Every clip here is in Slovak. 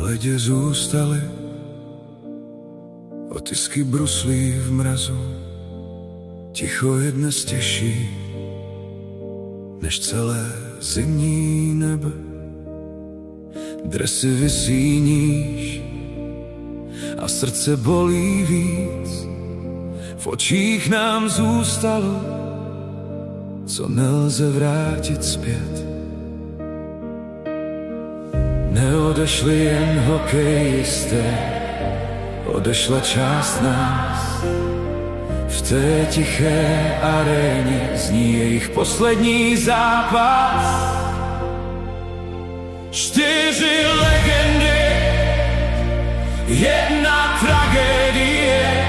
lede zůstaly otisky bruslí v mrazu. Ticho je dnes těžší než celé zimní nebe. Dresy visí níž a srdce bolí víc. V očích nám zůstalo, co nelze vrátit zpět. Neodešli jen hokejisté, odešla část nás. V té tiché aréně zní jejich poslední zápas. 4 legendy, 1 tragédie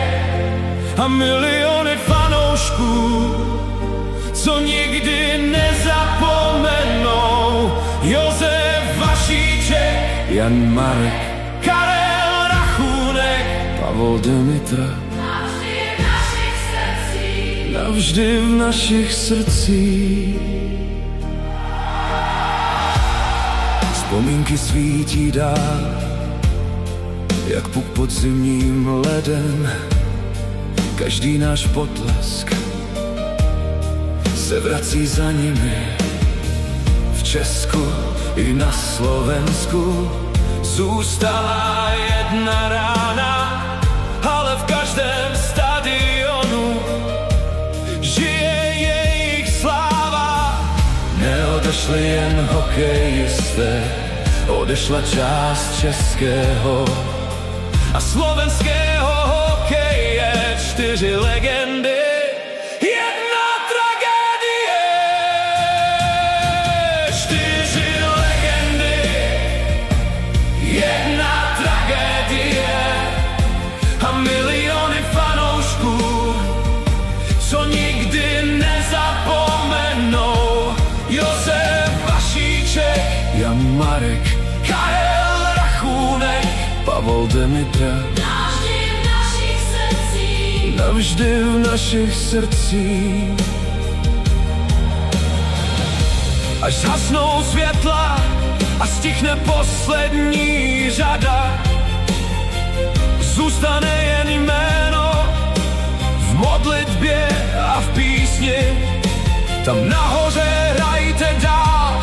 a miliony fanoušků, co nikdy nezapomenou. Josef Vašíček, Jan Marek, Karel Rachůnek, Pavol Demitra. Navždy v našich srdcích. Vzpomínky svítí dál, jak puk pod zimním ledem. Každý náš potlesk se vrací za nimi. V Česku i na Slovensku zůstala jedna rána, ale v každém stadionu žije jejich sláva. Neodešli jen hokejisté, odešla část českého a slovenského hokeje. 4 legendy, 1 tragédie. 4 legendy, 1 tragédie a miliony fanoušků, co nikdy nezapomenou. Josef Vašíček, Jan Marek, Karel Rachůnek, Pavol Demitra. Navždy v našich srdcích. Až zhasnou světla a stichne poslední řada, zůstane jen jméno v modlitbě a v písni. Tam nahoře hrajte dál,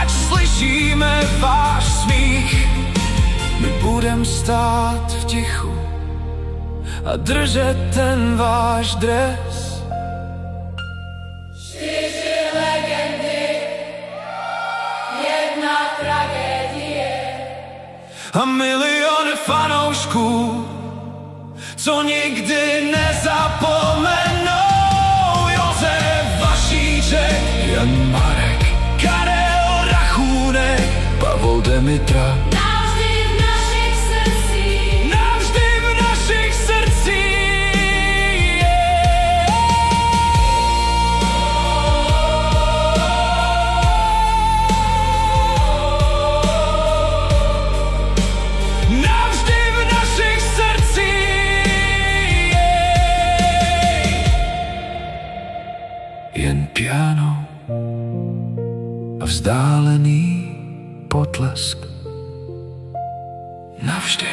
ať slyšíme váš smích. My budem stát v tichu a držet ten váš dres. 4 legendy, 1 tragédie A miliony fanoušků, co nikdy nezapomenou. Josef Vašíček, Jan Marek, Karel Rachůnek, Pavol Demitra. Jen piano a vzdálený potlesk. Navždy.